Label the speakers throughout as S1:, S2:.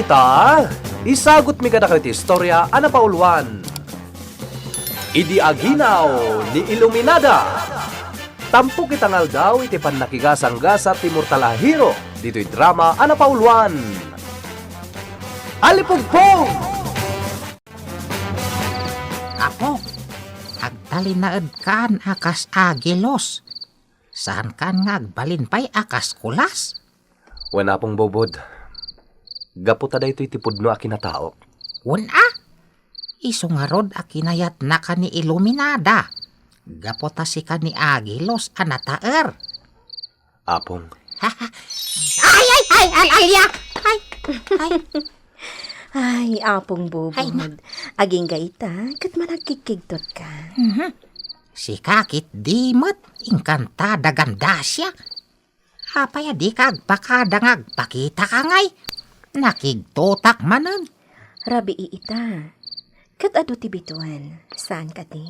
S1: kita, isagot mi kada iti istorya ana pauluan. Idi aginaw ni Iluminada. Tampo kitangal daw iti pannakigasang-gasa Timur Talahiro dito'y drama ana pauluan. Alipugpong!
S2: Apo, agtalinaed kan akas agilos. Saan kan nga agbalin pa'y akas kulas?
S1: Wala pong bobod. Gaputa da ito'y tipudno akin na tao.
S2: Wala. Iso nga rod akinayat na ka ni Iluminada. Gapota si ka ni agilos anataer.
S1: Apong.
S2: Ay!
S3: Ay, apong bubod.
S2: Ay, na.
S3: Aging gaita, kat managkikigtot ka.
S2: Si kakit dimot, inkantada ganda siya. Apaya di kag pakadang agpakita ka ngay. Nakigtotak manan.
S3: Rabi iita, kat ado tibituan, saan ka ti?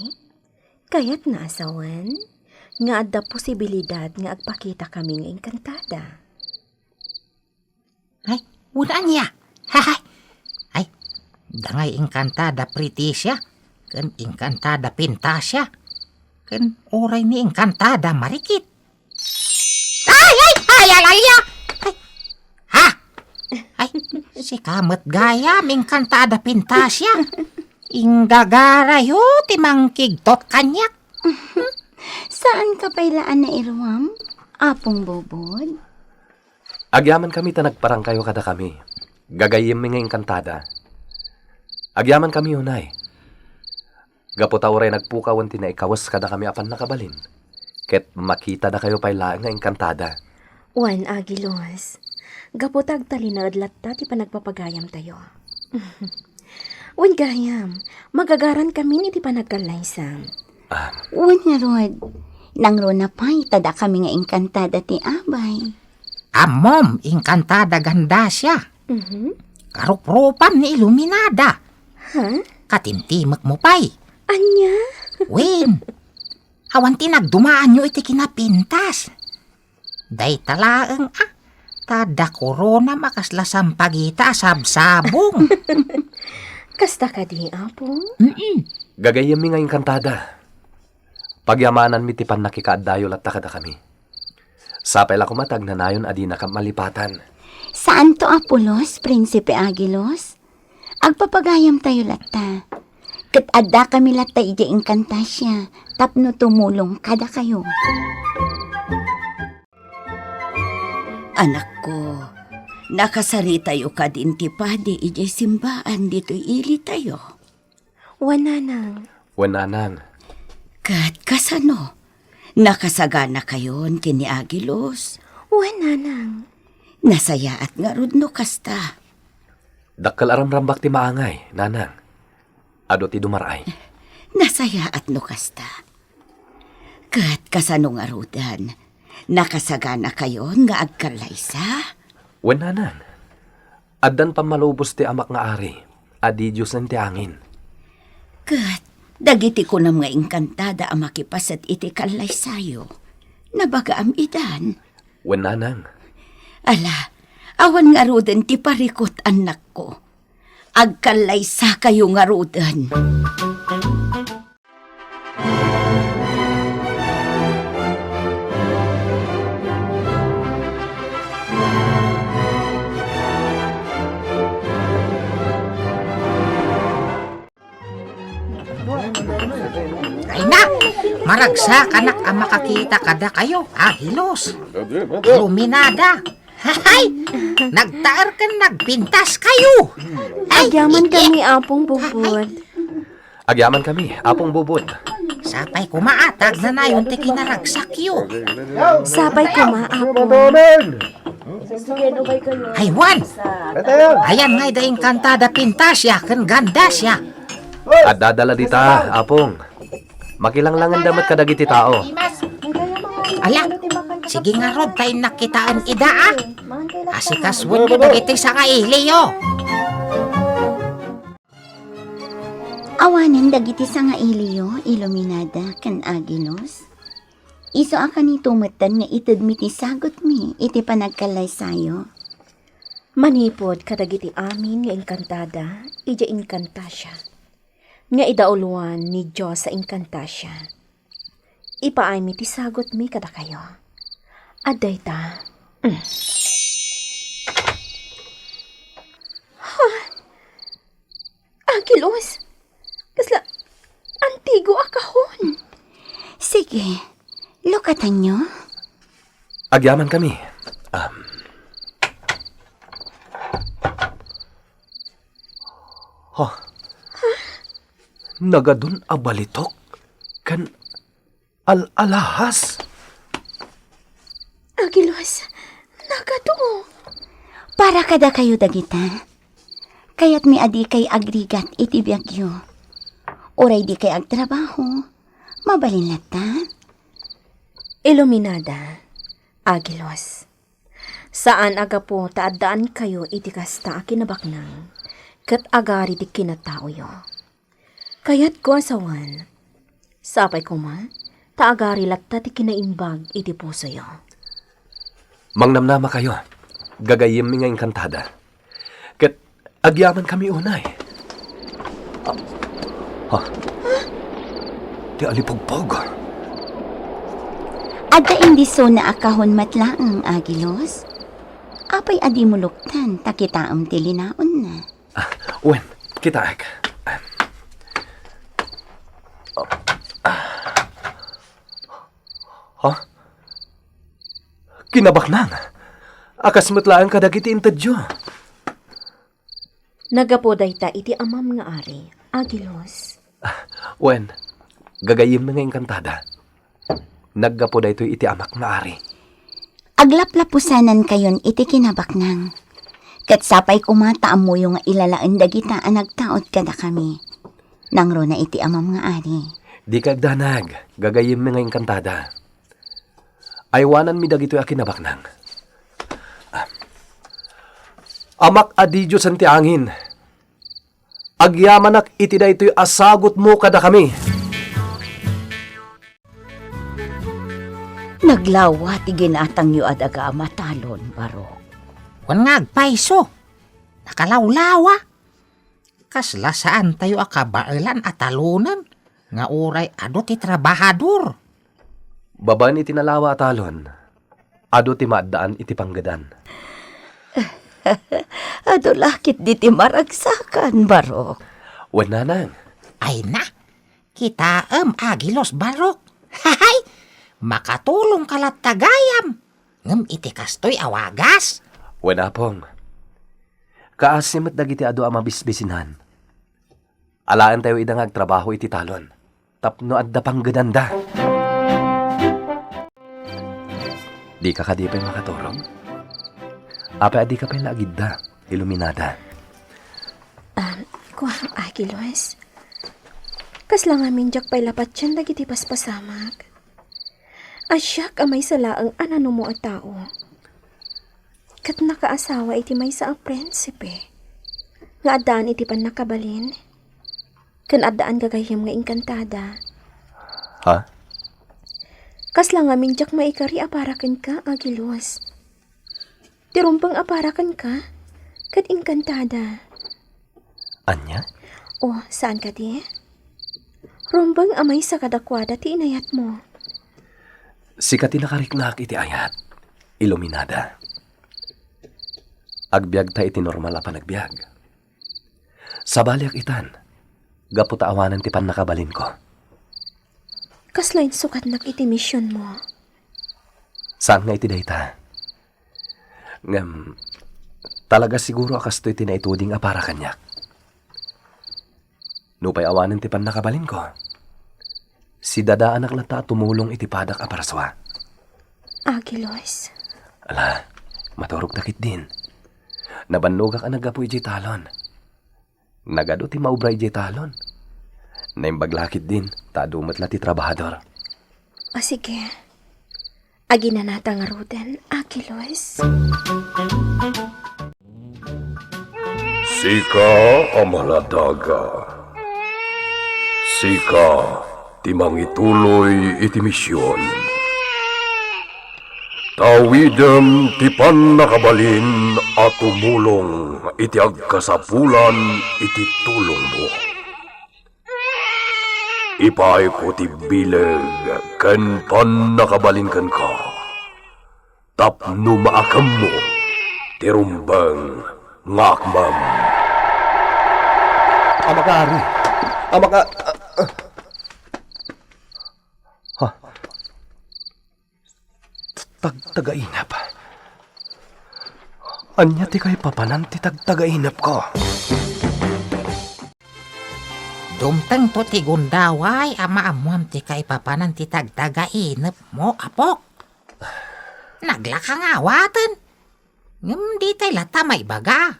S3: Kaya't naasawan, nga adda posibilidad nga agpakita kami nga inkantada.
S2: Ay, wala niya. Hahay. Ay, dangay inkantada pretty siya. Kan inkantada pinta siya. Kan oray ni inkantada marikit. Ay! Ay! Ha? Ay, si kamat gaya mingkantada pinta siya. Inggagara yo timangkigtot kanyak.
S4: Saan ka pailaan na irwam? Apong bubod?
S1: Agyaman kami ta nagparang kayo kada kami. Gagayim mi nga inkantada. Agyaman kami unay. Gaputa oray nagpukawan ti na ikawas kada kami apan nakabalin. Ket makita na kayo pailaan nga inkantada.
S3: Juan Aguilos, gapotag talinad latta ti panagpapagayam tayo. Wan gayam, magagaran kami ni ti panagkalaysam.
S4: Unya rod, nang ro na pa'y tada kami nga inkantada ti abay.
S2: Amom, inkantada ganda siya. Karup-rupan ni Iluminada.
S3: Ha?
S2: Katintimak mo pa'y.
S3: Anya?
S2: Wen, awan tinagdumaan nyo iti kinapintas. Day talaang tada korona makaslasang pagita sabsabong.
S3: Kasta ka di, apong?
S1: Gagayim mi nga inkantada. Pagyamanan mi ti pan nakikaadayo latta kada kami. Sapay la kumatag na nayon adi na kamalipatan.
S4: Saan to Apolos, Prinsipe Agilos? Agpapagayam tayo lata. Kat adda kami lata iti inkantasya. Tapno tumulong kada kayo.
S5: Anak ko, nakasari tayo ka din ti padi iti simbaan dito ili tayo.
S3: Wananang.
S1: Wananang.
S5: Kat kasano, nakasagana kayon kini Agilos.
S3: Wananang.
S5: Nasaya at nga rudno kasta.
S1: Dakkal aramrambak ti maangay, nanang. Ado ti dumaray.
S5: Nasaya at no kasta. Kat kasano nga rudan, nakasagana kayon nga agkalaysa.
S1: Wananang. Addan pamalubos ti amak nga ari. Adi Diyos ng ti angin.
S5: Kat, dagiti ko nam nga inkantada ang makipasat iti kalaysayo. Nabagaam idan.
S1: Wananang.
S5: Ala, awan nga rudan ti parikot anak ko. Agkalaysa kayo nga rudan.
S2: Ay na, maragsa kanak ang makakita kada kayo, Agilos. Iluminada. Hay, nagtaar kan nagpintas kayo.
S3: Agyaman kami, apong bubod.
S1: Agyaman kami, apong bubod.
S2: Sapay kumaatag na nayon ti kinaragsak yo.
S3: Sabay ko, maapong.
S2: Ay, Juan, ayan ngay daing kantada pintas siya, kan ganda siya.
S1: At dadala dita, apong. Makilanglangan damat kadagiti tao.
S2: Ala, sige nga rod tayo nakitaan ida Asikas-won mo dagiti sa kaili yo.
S4: Awanan dagiti sa nga iliyo, Iluminada, kan Agilos. Iso akan ni tumatan nga itid mi ti sagot mi, iti panagkalay sayo.
S3: Manipod kadagiti amin nga engkantada, ija engkantasya. Nga idauluan ni Diyos sa engkantasya. Ipaay mi ti sagot mi kada kayo. Aday ta. Agilos, kasla antigo akahon.
S4: Sige, lukatan nyo.
S1: Agyaman kami. Nagadun abalitok kan alahas.
S3: Agilos, nagado.
S4: Para kada kayo dagita. Kaya't mi adi kay agrigat iti biyagyo. Oray di kay agtrabaho. Mabalin lata.
S3: Iluminada, Agilos. Saan aga po taadaan kayo iti kasta kinabaknang, kat agari di kinatao yo. Kaya't ko asawan, sapay ko ma, taagari latta ti kinaimbag iti puso yo.
S1: Mangnamnama kayo. Gagayim mi nga engkantada. Ket agyaman kami unay. Di alipugpog.
S4: Adda indi so na akahon matlaang, Agilos. Apay adi muluktan, takitaam tilinaon na.
S1: Wen, kita ek. Kinabaknang. Akas matlaan kadagiti intadyo.
S3: Nagapoday ta iti amam nga ari, Agilos.
S1: Wen, gagayim mi nga engkantada. Naggapo da ito iti amak nga ari.
S4: Aglaplapusanan kayon iti kinabaknang. Kat sapay kumataam mo yung ilalaan dagita ang nagtaot kada kami. Nangro na iti amam nga ari.
S1: Di kagdanag, gagayim mi nga engkantada. Aywanan mi dagito a kinabaknang. Amak adidyo santi angin. Agyamanak iti da ito'y asagot mo kada kami.
S5: Naglawa ti ginatang yu adaga matalon, Barok.
S2: Wan nga agpaiso. Nakalawlawa. Kasla saan tayo akabailan at talunan. Nga uray ado ti trabahador.
S1: Baban iti nalawa atalon. Ado ti maadaan iti panggadan.
S5: Ado lakit di ti maragsakan, Barok.
S1: Wen nanang.
S2: Ay na, kita Agilos Barok. Hahay! Makatulong kalat tagayam. Ngem iti kastoy awagas.
S1: Wen apong. Kaasimat dagiti ado a mabisbisinan. Alaan tayo idang agtrabaho iti talon. Tapno adda panggadanda. Di ka kadipay makaturong? Apa adi ka pa'y naagidda, iluminada.
S3: Kuwang Agilos. Kasla nga minjak pa'y lapat yan dagiti paspasamag. Asyak amay salaang anano mo a tao. Kat nakaasawa iti may sa ang prinsipe. Nga adaan iti pan nakabalin. Kan adaan gagayam nga engkantada.
S1: Ha?
S3: Kasla nga minjak maikari aparakan ka, Agilos. Tirumpang aparakan ka, kat engkantada.
S1: Anya?
S3: O, saan ka di? Rumbang amay sa kadakwada ti inayat mo.
S1: Sikat nakariknak iti ayat, iluminada. Agbyag ta iti normal a panagbiag. Sabaliak itan, gaputa awanan ti pan nakabalin ko.
S3: Kaslain sukat nak iti misyon mo.
S1: Saan nga iti dayta? Ngam, talaga siguro akas to iti naituding apara kanyak. Nupay awanan ti pan nakabalin ko. Si dada anak lata tumulong iti padak aparaswa.
S3: Agilos.
S1: Ala, maturog takit din. Nabannuga ka nagapu iti talon. Nagado ti maubra iti talon. Naimbaglakit din, tadumat la ti trabahador.
S3: Sige. Agi na nata nga ruden, Agilos.
S6: Sika amaladaga. Sika timang ituloy iti misyon. Tawidem ti nakabalin at tumulong iti agkasapulan iti tulong mo. Ipay ko ti bileg ken nakabalin ken ka. Tapno maakam mo ti rumbang ngakmam.
S1: Amakari. Amaka... Ha? Tagtagainap. Anya ti kay papanan ti tagtagainap ko.
S2: Dumteng to ti gundaway, amaamuam ti kay papanan ti tagtagainap mo, apok. Naglakang awatan. Ngam di tay lata may baga.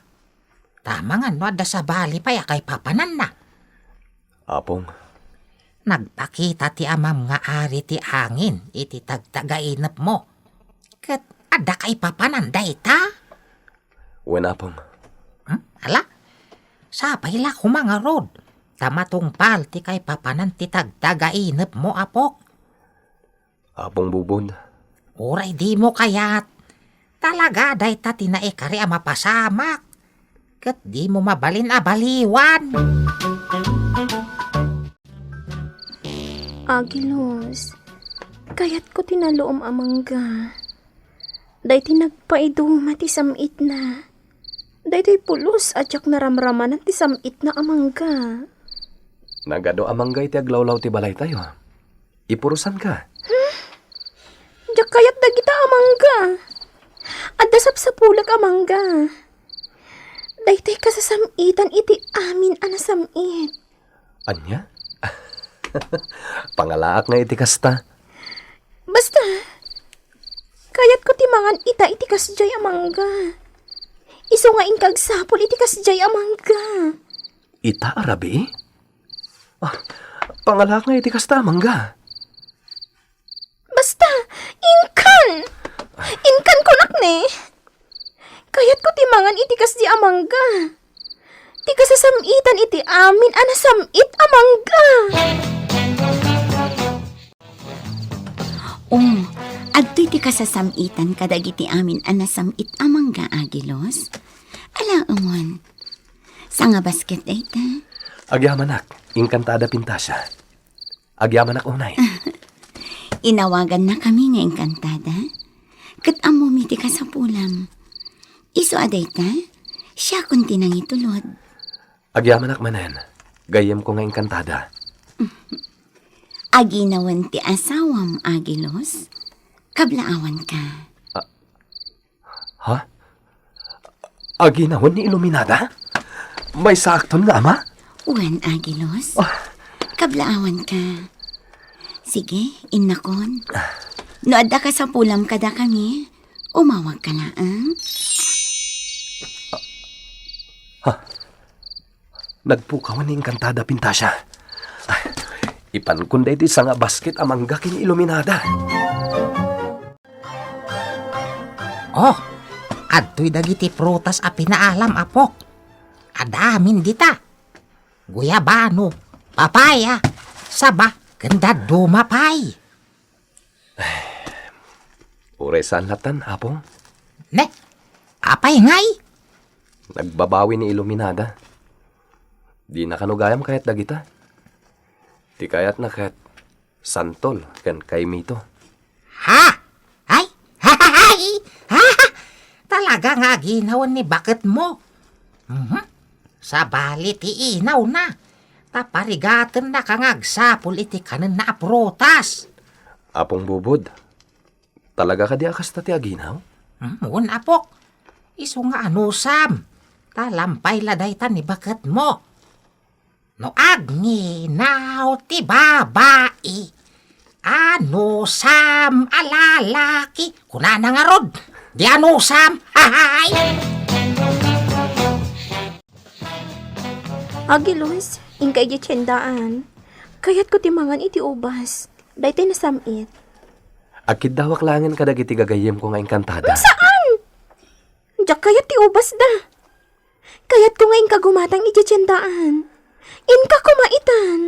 S2: Tama nga no, da sa bali pa ya kay papanan na.
S1: Apong,
S2: Nagpakita ti amam nga ari ti angin, iti tagtagainap mo. Kat ada kay papanan dayta.
S1: wen apong.
S2: Ala, sapay la kumangarod. Tamatungpal ti kay papanan ti tagtagainap mo, apok.
S1: Apong bubod.
S2: Uray di mo kayat. Talaga dayta tinaikari ang mapasamak. Kat di mo mabalin abaliwan.
S3: Agilos, kayat ko tinaloom amangga. Day tinagpaiduma ti samit na. Day to'y pulos at yak naramramanan ti samit na amangga.
S1: Nagado amanggay ti aglawlaw ti balay tayo. Ipurusan ka.
S3: Diyak kayat dagita amangga. At dasap sa pulag amangga. Day to'y kasasamitan iti amin anasamit.
S1: Anya? Pangalaak nga iti kasta.
S3: Basta, kayat ko timangan ita iti kasjay amangga. Iso nga inkagsapol iti kasjay amangga.
S1: Ita arabi? Pangalaak nga iti kasta, mangga.
S3: Basta, inkan! Inkan ko nakne. Kayat ko timangan iti kasdi amangga. Ti kasasamitan iti amin anasamit amangga.
S4: Adto'y ti kasasamitan kadagiti amin anasamit amangga agilos. Ala umon. Sa nga basket ay ta.
S1: Agyamanak, inkantada pintasya. Agyamanak unay.
S4: Inawagan na kami nga engkantada. Kat amumi ti kasapulam. Iso aday ta, siya kunti nang itulod.
S1: Agyamanak manen. Gayem ko nga inkantada.
S4: Aginawan ti asawam agilos. Kablaawan ka.
S1: Ha? Aginawan ni Iluminada? May sakton nga, ama?
S4: Uwan agilos. Kablaawan ka. Sige, innakon. No adda ka sa pulam kada kami, umawag ka na,
S1: Nagpukawan ni inkantada pintasya. Ipankunda iti sa nga basket amangga kini Iluminada.
S2: Oh, adto'y dagiti prutas a pinaalam, apok. Adamin dita. Guyabano, papaya, saba, ganda dumapay.
S1: Uray saan latan, apong?
S2: Ne, apay ngay.
S1: Nagbabawi ni Iluminada. Di na kanugayam kayat dagita. Di kayat na kayat santol kan kay mito.
S2: Ha? Ay? Hay? Ha? Talaga nga ginawan ni bakit mo? Sa bali ti inaw na. Taparigatan na kangagsapol iti kanan na aprotas.
S1: Apong bubod, talaga ka di akas ta ti aginaw?
S2: Mun apok. Iso nga anusam. Talampay laday ta ni bakit mo. No aginaw ti babae. Anusam alalaki. Kuna na nga rod. Di anusam. Hahay!
S3: Agilos, ingkay di tiyendaan. Kayat ko timangan iti ubas. Daytoy nasamit.
S1: Akid dawak langan kadag iti gagayem ko nga inkantada.
S3: Saan? Diyak kayat ti ubas da. Kayat ko nga ingka gumatang iti tiyendaan. Inka kumaitan.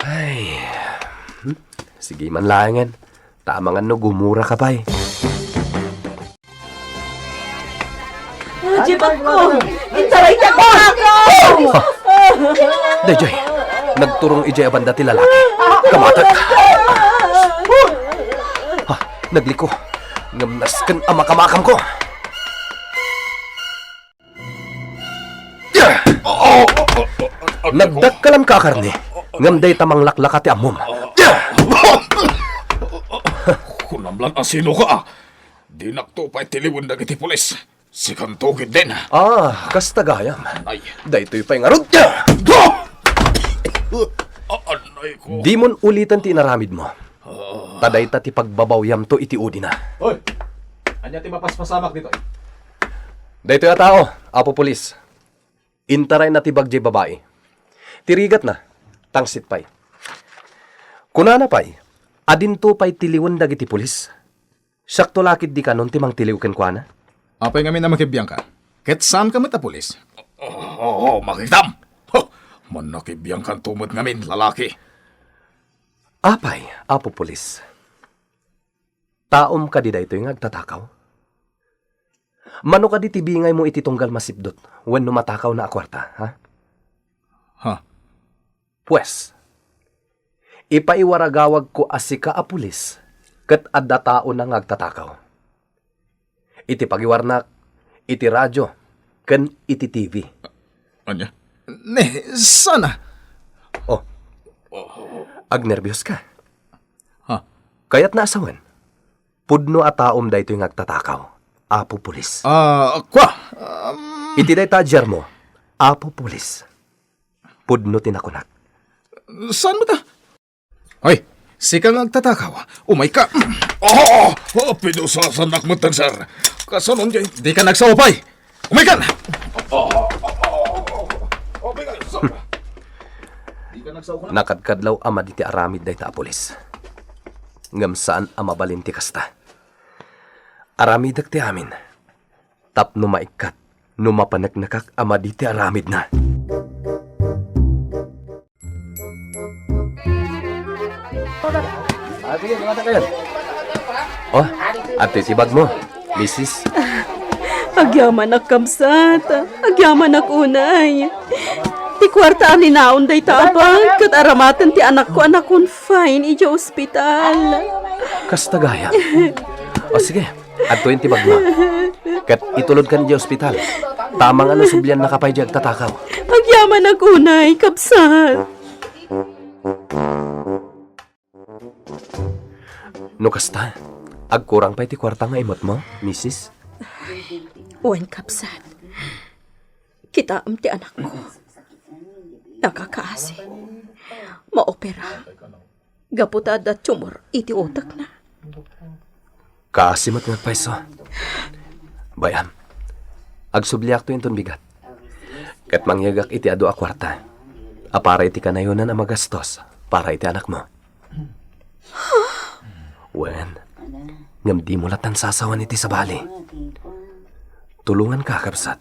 S1: Ay, sige man langan. Tamangan no gumura ka pa'y.
S5: Jibag ko! Itaray niya ko ako!
S1: Dayjay, nagturong ijay abanda ti lalaki. Kamatag. Ha, nagliko. Ngamnasken ang makamakam ko. Nagdakkalan ka karni. Ngamday tamang laklaka ti amom.
S7: Kunamlan asino ka. Di naktupay tiliwan na iti pulis. Si Kantugid din.
S1: Kasta gayam.
S7: Ay,
S1: Daytoy pa'y ngarod.
S7: anay ko.
S1: Di mon ulitan ti inaramid mo. Taday ta ti pagbabawyam to iti udi na.
S8: Hoy! Anya ti mapaspasamak dito.
S1: Daytoy a tao, apo pulis. Intaray na ti bagjay babae. Tirigat na, tangsit pay. Kunana pay, adinto pay tiliwan dagiti pulis. Sakto lakit di kanon ti mang tiliw ken kuana.
S8: Apay kami na makibiyang ka. Ket saan ka mata pulis?
S7: Oo, makitam. Man nakibiyang kan tumot ngamin, lalaki.
S1: Apay, apo pulis. Taom ka di daytoy nga agtatakaw. Mano ka di tibingay mo iti tunggal masipdot when numatakaw na akwarta, ha?
S8: Ha?
S1: Pues, ipaiwaragawag ko asika a pulis ket adda tao na ngagtatakaw. Iti pagiwarnak, iti radyo, ken iti TV.
S8: Anya? Ne, sana?
S1: Oh, agnerbyos ka.
S8: Ha?
S1: Kaya't naasawan, pudno a taom daytoy ngagtatakaw, apo pulis.
S8: Kwa?
S1: Iti day tadjar mo, apo pulis. Pudno tinakunak.
S8: Saan mo ta? Hoy, sika nga agtatakaw. Umay ka.
S7: Pinusasanak mo tan, sir.
S8: Kasanon dyan. Di ka nagsaupay. Umay ka na.
S1: Nakadkadlaw ama diti aramid day ta pulis. Ngam saan ama balinti kasta. Aramidak ti amin. Tapno maikat, numapanaknakak ama diti aramid na. Sige, kumata kayo. Oh, ate sibag mo, misis.
S9: Agyaman ak kamsat, agyaman ak unay. Ti kwarta ani naon day tabang, kat aramatan ti anak kon fine ija ospital.
S1: Kasta gaya. O sige, adtoin ti bag mo. Kat itulod ka ni ospital. Tamang ano sublian na kapay di agtatakaw.
S9: Agyaman ak unay, kapsat.
S1: No kasta, agkurang pa iti kwarta nga imot mo, misis.
S9: Uwan kapsat. Kita ti anak ko. Nakakaasi. Maopera. Gaputad at tumor iti utak na.
S1: Kaasimat nga paiso. Bayam, agsubliak to inton bigat. Kat mangyagak iti ado a kwarta. Apara iti kanayunan a magastos para iti anak mo. Wen, ngam di mo latan sasawan iti sa bali. Tulungan ka, kapsat.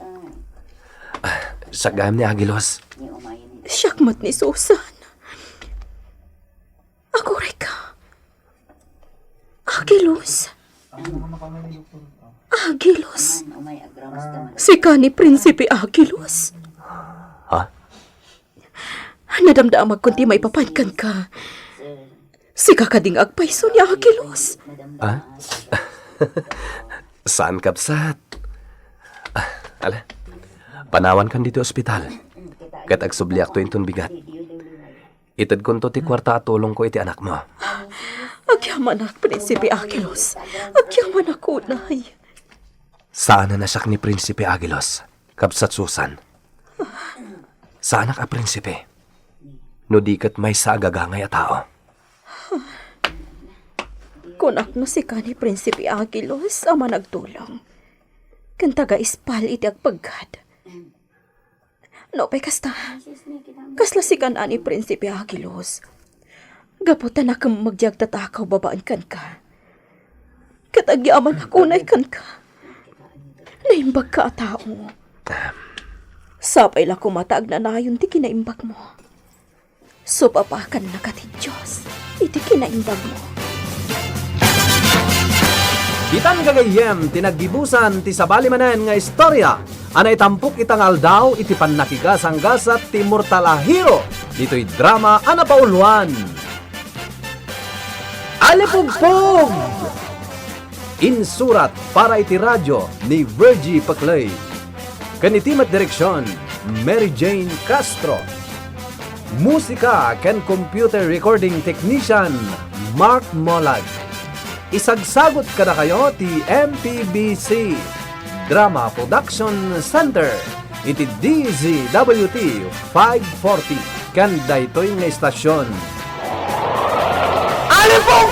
S1: Sagam ni Agilos.
S9: Siyakmat ni Susan. Aguray ka. Agilos. Agilos. Si Kani Prinsipe Agilos.
S1: Ha?
S9: Nadamdaamag kundi may papankan ka. Si kakading agpaiso ni Agilos.
S1: Ah? Saan, kapsat? Ala, panawan kan dito ospital. Kat agsubliak to inton bigat. Itad kon to ti kwarta at tulong ko iti anak mo.
S9: Agyaman ak, Prinsipe Agilos. Agyaman ak, unay.
S1: Saan na nasak ni Prinsipe Agilos? Kapsat Susan. Saan ka, Prinsipe? No dikat may sa agagangay a tao.
S9: Kunak no si Kani Prinsipe Agilos, ama nagtulong. Kantaga ispal iti agpagad. No, pay kasta. Kasla si Kanani Prinsipe Agilos. Gaputan na kang magyagtatakaw babaan kan ka. Katagyaman ako na kan ka. Naimbag ka a tao. Sapay la kumatag na nayon ti kinaimbag mo. Supapakan na ka ti Diyos. Iti kinaimbag mo.
S1: Itan gagayem tinagibusan ti sabali manen nga istorya. Anay tampok itang aldaw iti pannakigasanggasat ti mortal a hero. Dito'y drama ana pauluan. Alipugpog! Insurat para iti radyo ni Virgie Paclay. Kanitimat direksyon, Mary Jane Castro. Musika ken computer recording technician, Mark Molag. Isagsagot kada kayo ti MPBC Drama Production Center iti DZWT 540 kan daytoy nga istasyon. Alipong